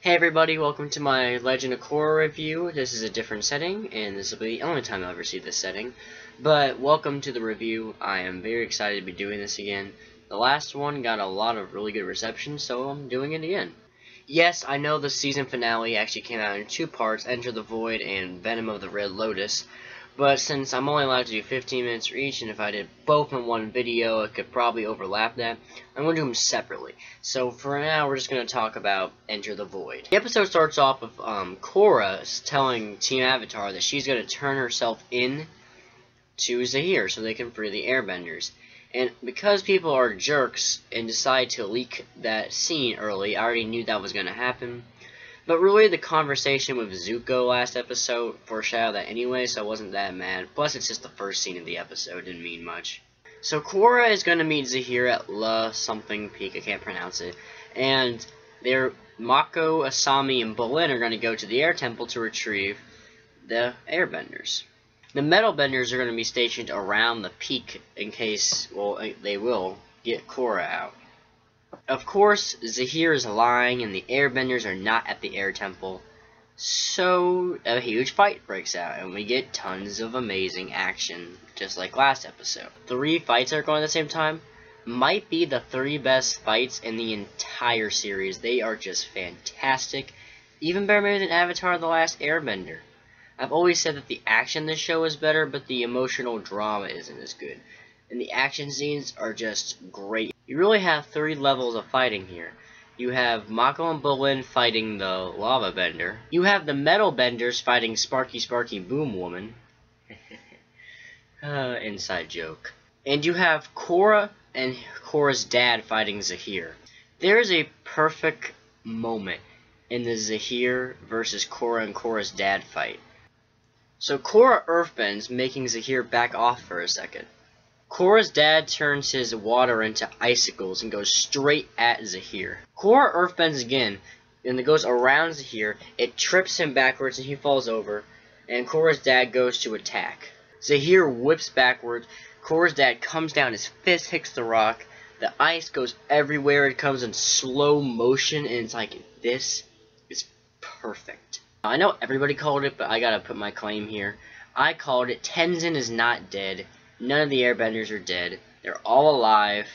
Hey everybody, welcome to my Legend of Korra review. This is a different setting, and this will be the only time I'll ever see this setting. But welcome to the review. I am very excited to be doing this again. The last one got a lot of really good reception, so I'm doing it again. Yes, I know the season finale actually came out in two parts, Enter the Void and Venom of the Red Lotus. But since I'm only allowed to do 15 minutes for each, and if I did both in one video, it could probably overlap that, I'm going to do them separately. So for now, we're just going to talk about Enter the Void. The episode starts off with Korra telling Team Avatar that she's going to turn herself in to Zahir so they can free the Airbenders. And because people are jerks and decide to leak that scene early, I already knew that was going to happen. But really, the conversation with Zuko last episode foreshadowed that anyway, so I wasn't that mad. Plus, it's just the first scene of the episode, didn't mean much. So Korra is going to meet Zahir at La something peak, I can't pronounce it. And Mako, Asami, and Bolin are going to go to the Air Temple to retrieve the Airbenders. The Metal Benders are going to be stationed around the peak in case, well, they will get Korra out. Of course, Zahir is lying and the Airbenders are not at the Air Temple, so a huge fight breaks out and we get tons of amazing action, just like last episode. 3 fights are going at the same time, might be the 3 best fights in the entire series. They are just fantastic, even better maybe than Avatar: The Last Airbender. I've always said that the action in this show is better, but the emotional drama isn't as good. And the action scenes are just great. You really have 3 levels of fighting here. You have Mako and Bolin fighting the Lava Bender. You have the Metal Benders fighting Sparky Boom Woman. Inside joke. And you have Korra and Korra's dad fighting Zahir. There is a perfect moment in the Zahir versus Korra and Korra's dad fight. So Korra earthbends, making Zahir back off for a second. Korra's dad turns his water into icicles and goes straight at Zahir. Korra earthbends again, and it goes around Zahir. It trips him backwards and he falls over, and Korra's dad goes to attack. Zahir whips backwards. Korra's dad comes down, his fist hits the rock. The ice goes everywhere. It comes in slow motion, and it's like, this is perfect. I know everybody called it, but I gotta put my claim here. I called it. Tenzin is not dead. None of the Airbenders are dead. They're all alive.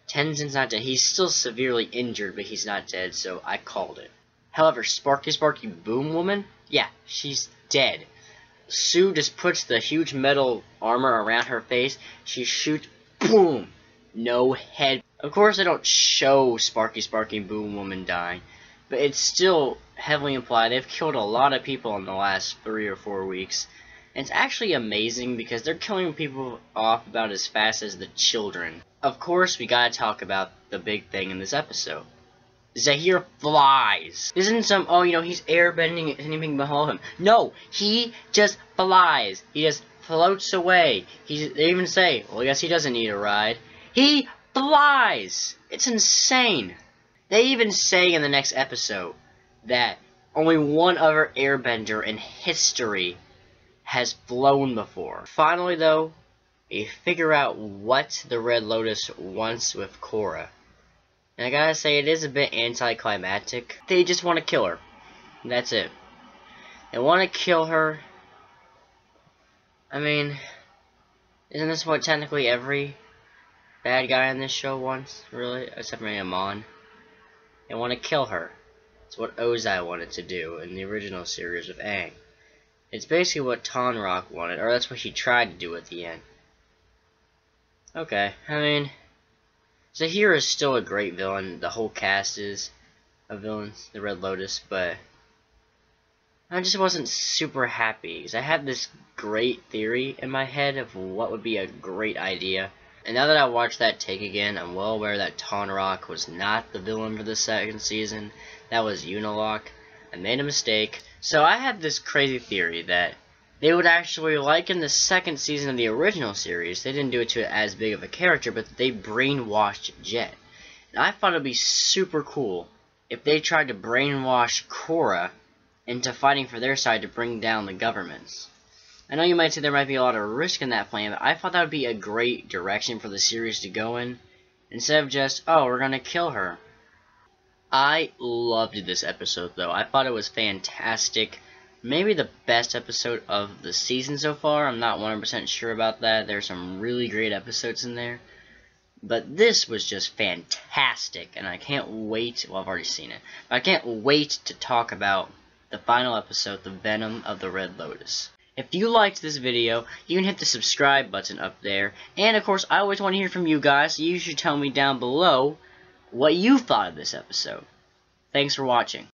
Tenzin's not dead. He's still severely injured, but he's not dead, so I called it. However, Sparky Boom Woman? Yeah, she's dead. Sue just puts the huge metal armor around her face. She shoots, boom! No head. Of course, they don't show Sparky Boom Woman dying, but it's still heavily implied. They've killed a lot of people in the last 3 or 4 weeks. And it's actually amazing because they're killing people off about as fast as the children. Of course, we gotta talk about the big thing in this episode. Zahir flies. This isn't some, oh, he's airbending anything below him. No, he just flies. He just floats away. They even say, well, I guess he doesn't need a ride. He flies. It's insane. They even say in the next episode that only one other airbender in history has flown before. Finally, though, we figure out what the Red Lotus wants with Korra. And I gotta say, it is a bit anticlimactic. They just want to kill her. That's it. They want to kill her. I mean, isn't this what technically every bad guy in this show wants, really? Except maybe Amon. They want to kill her. It's what Ozai wanted to do in the original series of Aang. It's basically what Tonraq wanted, or that's what he tried to do at the end. Okay, I mean, Zahir is still a great villain. The whole cast is a villain, the Red Lotus, but I just wasn't super happy, because I had this great theory in my head of what would be a great idea. And now that I watched that take again, I'm well aware that Tonraq was not the villain for the second season. That was Unalaq. I made a mistake. So I had this crazy theory that they would actually, like in the second season of the original series, they didn't do it to as big of a character, but they brainwashed Jet. And I thought it would be super cool if they tried to brainwash Korra into fighting for their side to bring down the governments. I know you might say there might be a lot of risk in that plan, but I thought that would be a great direction for the series to go in, instead of just, oh, we're gonna kill her. I loved this episode, though. I thought it was fantastic. Maybe the best episode of the season so far. I'm not 100% sure about that. There's some really great episodes in there. But this was just fantastic, and I can't wait. Well, I've already seen it. But I can't wait to talk about the final episode, The Venom of the Red Lotus. If you liked this video, you can hit the subscribe button up there. And, of course, I always want to hear from you guys, so you should tell me down below what you thought of this episode. Thanks for watching.